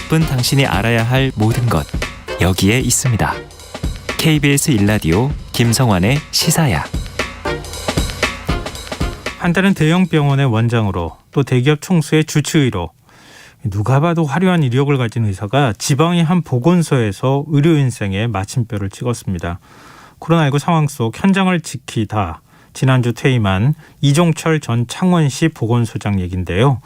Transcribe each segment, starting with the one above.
바쁜 당신이 알아야 할 모든 것 여기에 있습니다. KBS 1라디오 김성환의 시사야. 한때는 대형 병원의 원장으로 또 대기업 총수의 주치의로 누가 봐도 화려한 이력을 가진 의사가 지방의 한 보건소에서 의료 인생의 마침표를 찍었습니다. 코로나19 상황 속 현장을 지키다 지난주 퇴임한 이종철 전 창원시 보건소장 얘기인데요.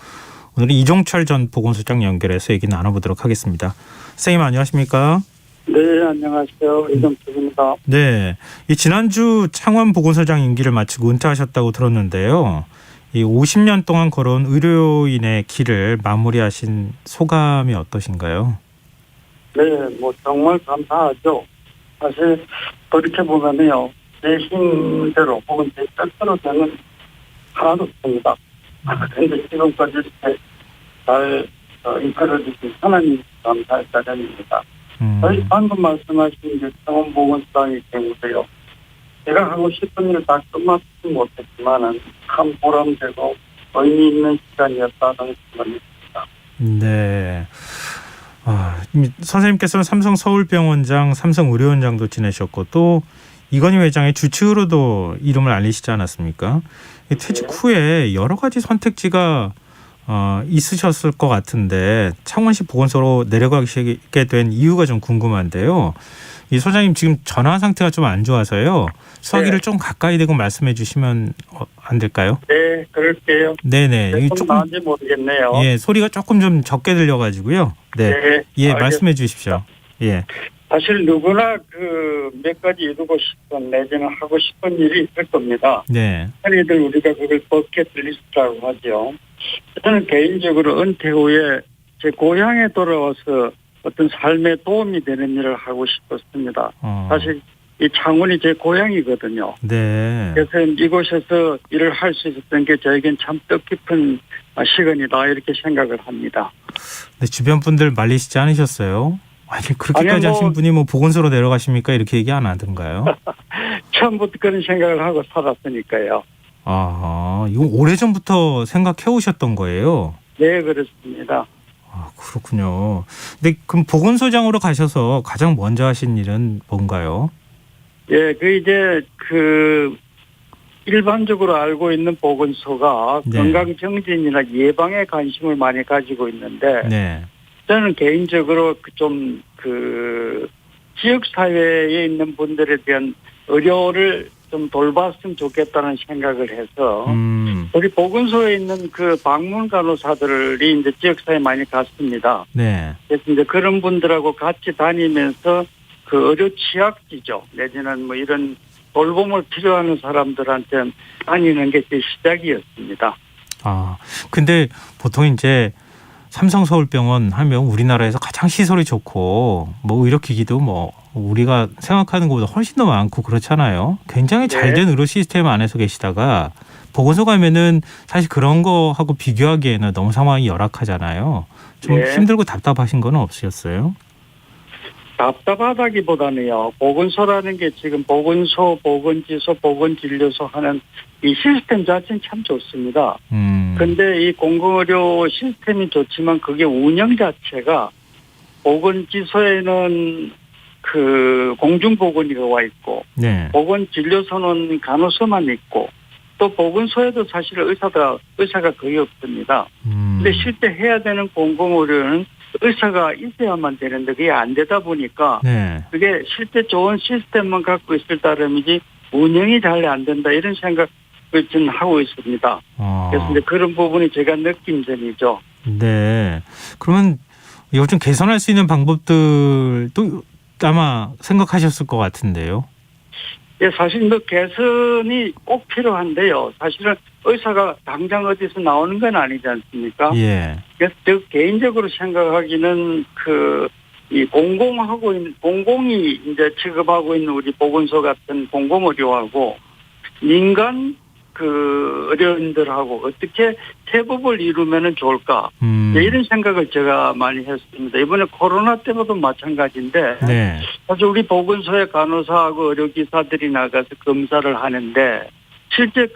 오늘은 이종철 전 보건소장 연결해서 얘기 나눠보도록 하겠습니다. 선생님 안녕하십니까? 네, 안녕하세요. 이종철입니다. 네, 이 지난주 창원 보건소장 임기를 마치고 은퇴하셨다고 들었는데요. 이 50년 동안 걸어온 의료인의 길을 마무리하신 소감이 어떠신가요? 네, 정말 감사하죠. 사실 그렇게 보면요, 제 힘대로 혹은 제 뜻대로 되는 하나도 없습니다. 그런데 지금까지 이렇게 잘 이끌어주신 하나님 감사할 따름입니다. 저희 방금 말씀하신 창원보건소장의 경우도요. 제가 하고 싶은 일을 다 끝마치지 못했지만은 참 보람되고 의미 있는 시간이었다는 생각입니다. 네. 선생님께서는 삼성 서울병원장, 삼성 의료원장도 지내셨고 또 이건희 회장의 주치의로도 이름을 알리시지 않았습니까? 퇴직 후에 여러 가지 선택지가 있으셨을 것 같은데 창원시 보건소로 내려가시게 된 이유가 좀 궁금한데요. 이 소장님 지금 전화 상태가 좀 안 좋아서요. 수화기를 좀 가까이 대고 말씀해 주시면 안 될까요? 네, 그럴게요. 네네. 조금 나은지 모르겠네요. 예, 소리가 조금 좀 적게 들려가지고 네, 예, 말씀해 주십시오. 예. 사실 누구나 몇 가지 이루고 싶은 내지는 하고 싶은 일이 있을 겁니다. 네. 흔히들 우리가 그걸 버킷리스트라고 하죠. 저는 개인적으로 은퇴 후에 제 고향에 돌아와서 어떤 삶에 도움이 되는 일을 하고 싶었습니다. 사실 이 창원이 제 고향이거든요. 네. 그래서 이곳에서 일을 할 수 있었던 게 저에겐 참 뜻깊은 시간이다 이렇게 생각을 합니다. 네, 주변 분들 말리시지 않으셨어요? 아니 그렇게까지 하신 분이 보건소로 내려가십니까? 이렇게 얘기 안 하던가요? 처음부터 그런 생각을 하고 살았으니까요. 이거 오래전부터 생각해 오셨던 거예요? 네, 그렇습니다. 그렇군요. 근데 그럼 보건소장으로 가셔서 가장 먼저 하신 일은 뭔가요? 예, 일반적으로 알고 있는 보건소가 네. 건강정진이나 예방에 관심을 많이 가지고 있는데, 네. 저는 개인적으로 지역사회에 있는 분들에 대한 의료를 좀 돌봤으면 좋겠다는 생각을 해서, 우리 보건소에 있는 방문 간호사들이 이제 지역사회에 많이 갔습니다. 네. 그래서 이제 그런 분들하고 같이 다니면서 의료 취약지죠. 내지는 이런 돌봄을 필요하는 사람들한테 다니는 게 제 시작이었습니다. 근데 보통 이제 삼성 서울병원 하면 우리나라에서 가장 시설이 좋고 의료기기도 우리가 생각하는 것보다 훨씬 더 많고 그렇잖아요. 굉장히 잘된 의료 시스템 안에서 계시다가 보건소 가면은 사실 그런 거하고 비교하기에는 너무 상황이 열악하잖아요. 좀 힘들고 답답하신 건 없으셨어요? 답답하다기보다는요. 보건소라는 게 지금 보건소, 보건지소, 보건진료소 하는 이 시스템 자체는 참 좋습니다. 근데 이 공공의료 시스템이 좋지만 그게 운영 자체가 보건지소에는 공중보건의가 와 있고, 네. 보건진료소는 간호소만 있고, 또 보건소에도 사실 의사가 거의 없습니다. 근데 실제 해야 되는 공공의료는 의사가 있어야만 되는데 그게 안 되다 보니까 그게 실제 좋은 시스템만 갖고 있을 따름이지 운영이 잘 안 된다 이런 생각을 좀 하고 있습니다. 그래서 이제 그런 부분이 제가 느낀 점이죠. 네. 그러면 이거 좀 개선할 수 있는 방법들도 아마 생각하셨을 것 같은데요. 예, 사실 개선이 꼭 필요한데요. 사실은 의사가 당장 어디서 나오는 건 아니지 않습니까? 예. 그래서 저 개인적으로 생각하기는 이 공공이 이제 취급하고 있는 우리 보건소 같은 공공의료하고 민간 의료인들하고 어떻게 협업을 이루면은 좋을까? 이런 생각을 제가 많이 했습니다. 이번에 코로나 때도 마찬가지인데 사실 우리 보건소에 간호사하고 의료기사들이 나가서 검사를 하는데 실제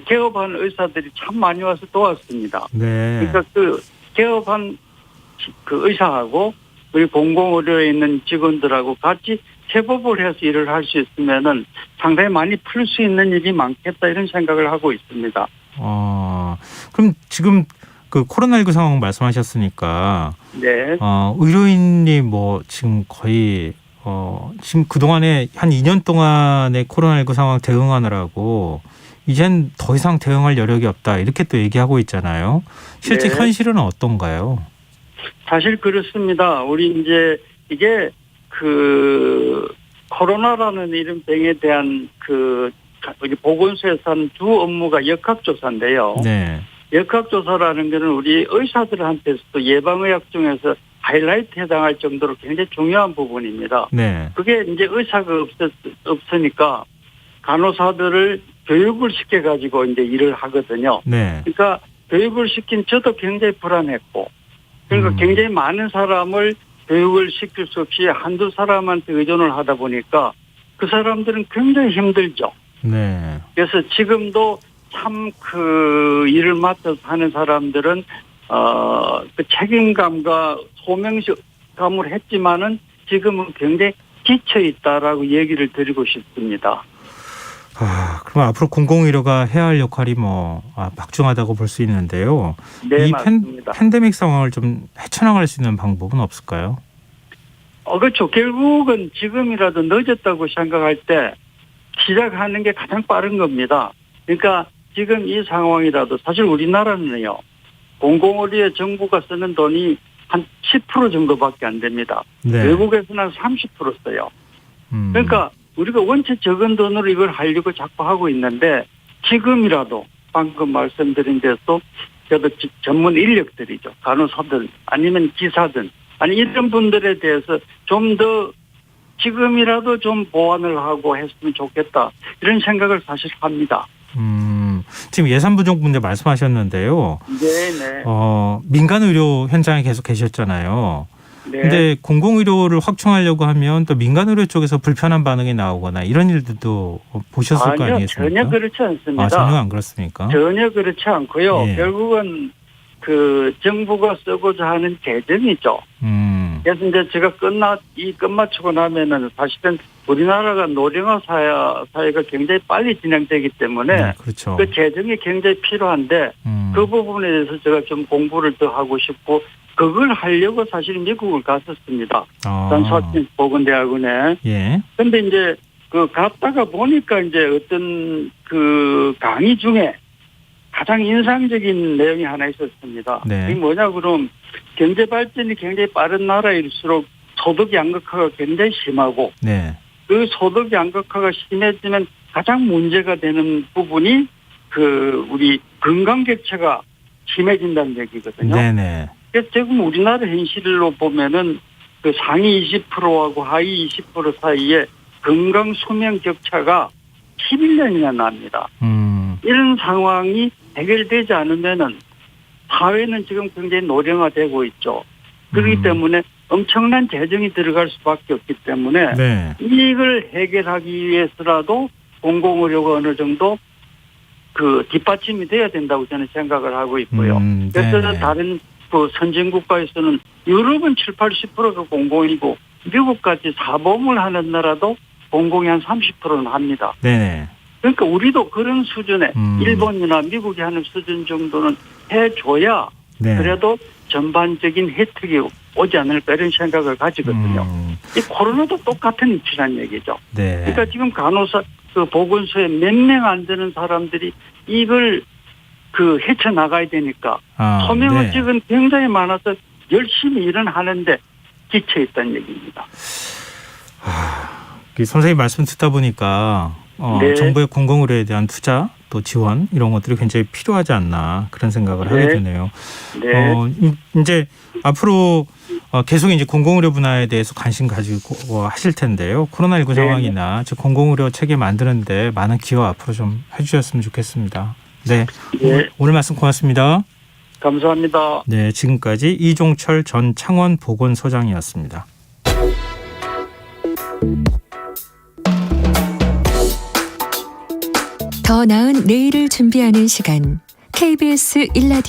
개업한 의사들이 참 많이 와서 도왔습니다. 그러니까 개업한 그 의사하고 우리 공공의료에 있는 직원들하고 같이 협업을 해서 일을 할 수 있으면은 상당히 많이 풀 수 있는 일이 많겠다 이런 생각을 하고 있습니다. 그럼 지금 그 코로나19 상황 말씀하셨으니까 네. 의료인이 뭐 지금 거의 지금 그동안에 한 2년 동안의 코로나19 상황 대응하느라고 이젠 더 이상 대응할 여력이 없다 이렇게 또 얘기하고 있잖아요. 실제 네. 현실은 어떤가요? 사실 그렇습니다. 우리 이제 이게 그 코로나라는 이런 병에 대한 그 우리 보건소에서 하는 주 업무가 역학조사인데요. 네. 역학조사라는 것은 우리 의사들한테서도 예방의학 중에서 하이라이트 해당할 정도로 굉장히 중요한 부분입니다. 네. 그게 이제 의사가 없으니까 간호사들을 교육을 시켜가지고 이제 일을 하거든요. 네. 그러니까 교육을 시킨 저도 굉장히 불안했고, 그러니까 굉장히 많은 사람을 교육을 시킬 수 없이 한두 사람한테 의존을 하다 보니까 그 사람들은 굉장히 힘들죠. 네. 그래서 지금도 참 그 일을 맡아서 하는 사람들은 그 책임감과 소명감을 했지만은 지금은 굉장히 지쳐 있다라고 얘기를 드리고 싶습니다. 그럼 앞으로 공공의료가 해야 할 역할이 막중하다고 볼 수 있는데요. 네, 이 맞습니다. 팬데믹 상황을 좀 헤쳐나갈 수 있는 방법은 없을까요? 그렇죠. 결국은 지금이라도 늦었다고 생각할 때 시작하는 게 가장 빠른 겁니다. 그러니까 지금 이 상황이라도 사실 우리나라는요. 공공의료에 정부가 쓰는 돈이 한 10% 정도밖에 안 됩니다. 네. 외국에서는 한 30% 써요. 그러니까 우리가 원체 적은 돈으로 이걸 하려고 자꾸 하고 있는데 지금이라도 방금 말씀드린 대로 저도 전문 인력들이죠. 간호사들 아니면 기사들 아니 이런 분들에 대해서 좀 더 지금이라도 좀 보완을 하고 했으면 좋겠다. 이런 생각을 사실 합니다. 지금 예산 부족 문제 말씀하셨는데요. 네네. 민간 의료 현장에 계속 계셨잖아요. 네. 근데 공공의료를 확충하려고 하면 또 민간의료 쪽에서 불편한 반응이 나오거나 이런 일들도 보셨을 거 아니겠습니까? 전혀 그렇지 않습니다. 전혀 안 그렇습니까? 전혀 그렇지 않고요. 예. 결국은 그 정부가 쓰고자 하는 재정이죠. 그래서 이제 제가 끝마치고 나면은 사실은 우리나라가 노령화 사회가 굉장히 빨리 진행되기 때문에 그렇죠. 그 재정이 굉장히 필요한데 그 부분에 대해서 제가 좀 공부를 더 하고 싶고 그걸 하려고 사실 미국을 갔었습니다. 존스홉킨스 보건대학원에. 예. 근데 이제 그 갔다가 보니까 이제 어떤 그 강의 중에 가장 인상적인 내용이 하나 있었습니다. 네. 이게 뭐냐 그럼 경제 발전이 굉장히 빠른 나라일수록 소득 양극화가 굉장히 심하고 네. 그 소득 양극화가 심해지면 가장 문제가 되는 부분이 그 우리 건강 격차가 심해진다는 얘기거든요. 네네. 그래서 지금 우리나라 현실로 보면은 그 상위 20%하고 하위 20% 사이에 건강 수명 격차가 11년이나 납니다. 이런 상황이 해결되지 않으면은 사회는 지금 굉장히 노령화되고 있죠. 그렇기 때문에 엄청난 재정이 들어갈 수밖에 없기 때문에 네. 이걸 해결하기 위해서라도 공공의료가 어느 정도 그 뒷받침이 돼야 된다고 저는 생각을 하고 있고요. 그래서 다른 그 선진국가에서는 유럽은 7, 80%가 공공이고 미국까지 사보험을 하는 나라도 공공이 한 30%는 합니다. 네네. 그러니까 우리도 그런 수준의 일본이나 미국이 하는 수준 정도는 해줘야 그래도 전반적인 혜택이 오지 않을까 이런 생각을 가지거든요. 이 코로나도 똑같은 이치란 얘기죠. 네. 그러니까 지금 간호사 그 보건소에 몇 명 안 되는 사람들이 이걸 그 헤쳐나가야 되니까 소명의직은 굉장히 많아서 열심히 일은 하는데 지쳐있다는 얘기입니다. 선생님 말씀 듣다 보니까 정부의 공공의료에 대한 투자 또 지원 이런 것들이 굉장히 필요하지 않나 그런 생각을 하게 되네요. 네. 이제 앞으로 계속 이제 공공의료 분야에 대해서 관심 가지고 하실 텐데요. 코로나19 상황이나 즉 공공의료 체계 만드는데 많은 기여 앞으로 좀 해주셨으면 좋겠습니다. 네. 오늘 말씀 고맙습니다. 감사합니다. 네, 지금까지 이종철 전 창원보건소장이었습니다. 더 나은 내일을 준비하는 시간 KBS 1라디오